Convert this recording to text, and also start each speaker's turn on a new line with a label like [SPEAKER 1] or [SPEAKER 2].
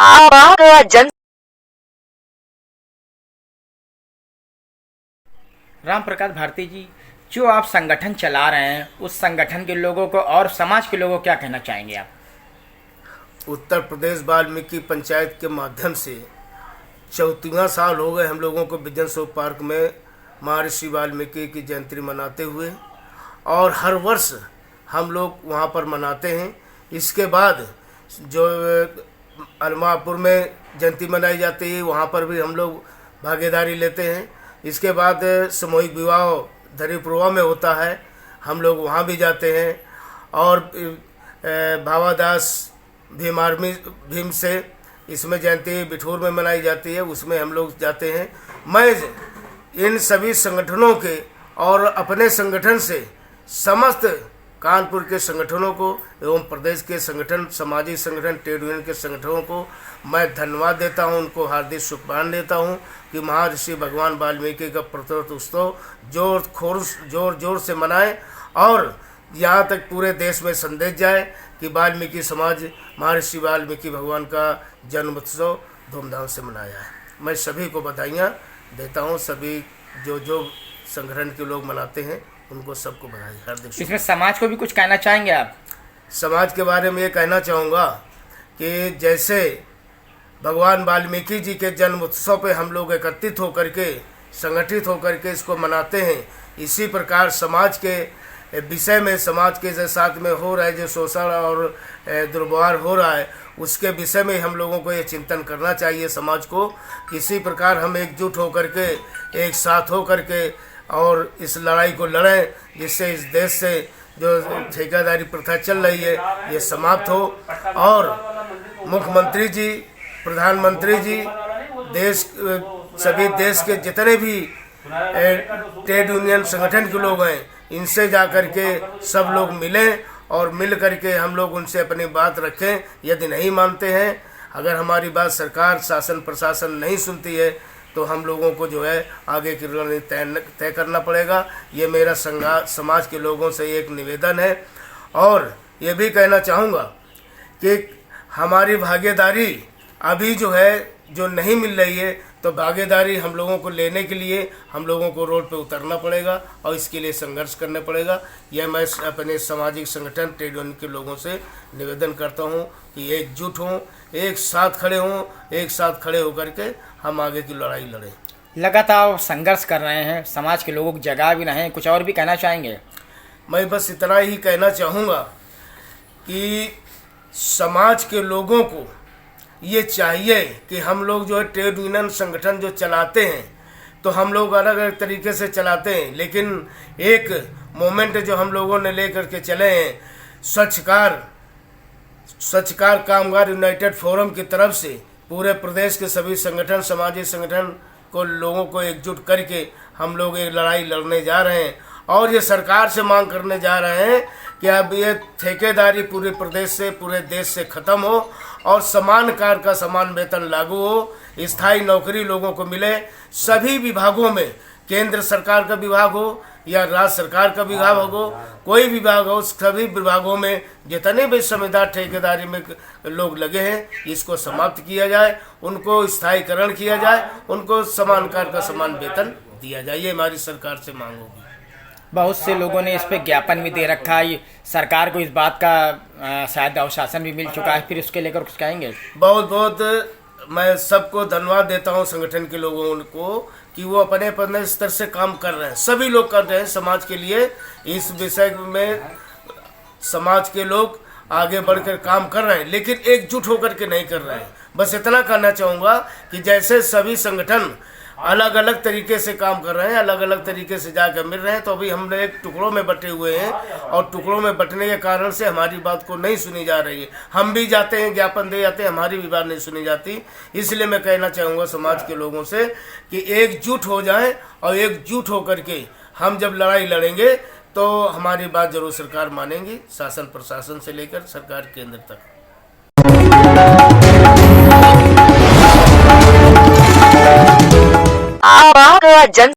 [SPEAKER 1] जन
[SPEAKER 2] राम प्रकाश भारती जी, जो आप संगठन चला रहे हैं उस संगठन के लोगों को और समाज के लोगों को क्या कहना चाहेंगे आप?
[SPEAKER 3] उत्तर प्रदेश वाल्मीकि पंचायत के माध्यम से 34वां साल हो गए हम लोगों को विजन शोक पार्क में महर्षि वाल्मीकि की जयंती मनाते हुए, और हर वर्ष हम लोग वहाँ पर मनाते हैं। इसके बाद जो अलमापुर में जयंती मनाई जाती है वहाँ पर भी हम लोग भागीदारी लेते हैं। इसके बाद सामूहिक विवाह धरीपुरवा में होता है, हम लोग वहाँ भी जाते हैं। और भावादास भीम से इसमें जयंती बिठूर में मनाई जाती है, उसमें हम लोग जाते हैं। मैं इन सभी संगठनों के और अपने संगठन से समस्त कानपुर के संगठनों को एवं प्रदेश के संगठन, सामाजिक संगठन, ट्रेड यूनियन के संगठनों को मैं धन्यवाद देता हूं, उनको हार्दिक शुभकामनाएं देता हूं कि महर्षि भगवान वाल्मीकि का प्रत्येक उत्सव जोर जोर से मनाएं और यहाँ तक पूरे देश में संदेश जाए कि वाल्मीकि समाज महर्षि वाल्मीकि भगवान का जन्म उत्सव धूमधाम से मनाया है। मैं सभी को बधाइयाँ देता हूँ, सभी जो संगठन के लोग मनाते हैं उनको सबको बधाई हार्दिक।
[SPEAKER 2] इसमें समाज को भी कुछ कहना चाहेंगे आप?
[SPEAKER 3] समाज के बारे में ये कहना चाहूँगा कि जैसे भगवान वाल्मीकि जी के जन्म उत्सव पे हम लोग एकत्रित होकर के संगठित होकर के इसको मनाते हैं, इसी प्रकार समाज के विषय में, समाज के जो साथ में हो रहा है जो शोषण और दुर्व्यवहार हो रहा है उसके विषय में हम लोगों को ये चिंतन करना चाहिए। समाज को किसी प्रकार हम एकजुट होकर के एक साथ होकर के और इस लड़ाई को लड़ें, जिससे इस देश से जो ठेकेदारी प्रथा चल रही है ये समाप्त हो। और मुख्यमंत्री जी, प्रधानमंत्री जी, सभी देश के जितने भी ट्रेड यूनियन संगठन के लोग हैं इनसे जा कर के सब लोग मिलें और मिल करके हम लोग उनसे अपनी बात रखें। यदि नहीं मानते हैं, अगर हमारी बात सरकार, शासन, प्रशासन नहीं सुनती है तो हम लोगों को जो है आगे की रणनीति तय करना पड़ेगा। ये मेरा समाज के लोगों से एक निवेदन है। और ये भी कहना चाहूँगा कि हमारी भागीदारी अभी जो है जो नहीं मिल रही है, तो भागीदारी हम लोगों को लेने के लिए हम लोगों को रोड पे उतरना पड़ेगा और इसके लिए संघर्ष करना पड़ेगा। यह मैं अपने सामाजिक संगठन, ट्रेड यूनियन के लोगों से निवेदन करता हूं कि एकजुट हों, एक साथ खड़े होकर के हम आगे की लड़ाई लड़ें।
[SPEAKER 2] लगातार संघर्ष कर रहे हैं, समाज के लोगों को जगा भी रहे हैं, कुछ और भी कहना चाहेंगे?
[SPEAKER 3] मैं बस इतना ही कहना चाहूँगा कि समाज के लोगों को ये चाहिए कि हम लोग जो है ट्रेड यूनियन संगठन जो चलाते हैं तो हम लोग अलग अलग तरीके से चलाते हैं, लेकिन एक मोमेंट जो हम लोगों ने लेकर के चले हैं, स्वच्छकार कामगार यूनाइटेड फोरम की तरफ से पूरे प्रदेश के सभी संगठन, सामाजिक संगठन को लोगों को एकजुट करके हम लोग एक लड़ाई लड़ने जा रहे हैं। और ये सरकार से मांग करने जा रहे हैं कि अब ये ठेकेदारी पूरे प्रदेश से, पूरे देश से खत्म हो और समान कार्य का समान वेतन लागू हो, स्थायी नौकरी लोगों को मिले। सभी विभागों में, केंद्र सरकार का विभाग हो या राज्य सरकार का विभाग हो, कोई विभाग हो, सभी विभागों में जितने भी संविदा ठेकेदारी में लोग लगे हैं इसको समाप्त किया जाए, उनको स्थायीकरण किया जाए, उनको समान कार्य का समान वेतन दिया जाए। ये हमारी सरकार से मांग होगी।
[SPEAKER 2] बहुत से लोगों ने इस पे ज्ञापन भी दे रखा है, सरकार को इस बात का शायद आश्वासन भी मिल चुका है, फिर उसके लेकर कुछ कहेंगे?
[SPEAKER 3] बहुत मैं सबको धन्यवाद देता हूं संगठन के लोगों को कि वो अपने अपने स्तर से काम कर रहे हैं, सभी लोग कर रहे हैं समाज के लिए। इस विषय में समाज के लोग आगे बढ़कर काम कर रहे हैं, लेकिन एकजुट होकर के नहीं कर रहे हैं। बस इतना कहना चाहूँगा कि जैसे सभी संगठन अलग अलग तरीके से काम कर रहे हैं, अलग अलग तरीके से जाकर मिल रहे हैं, तो अभी हम एक टुकड़ों में बटे हुए हैं और टुकड़ों में बटने के कारण से हमारी बात को नहीं सुनी जा रही है। हम भी जाते हैं, ज्ञापन दे जाते हैं, हमारी भी बात नहीं सुनी जाती। इसलिए मैं कहना चाहूँगा समाज के लोगों से कि एकजुट हो जाएं और एकजुट होकर के हम जब लड़ाई लड़ेंगे तो हमारी बात जरूर सरकार मानेगी, शासन प्रशासन से लेकर सरकार केंद्र तक।
[SPEAKER 1] जन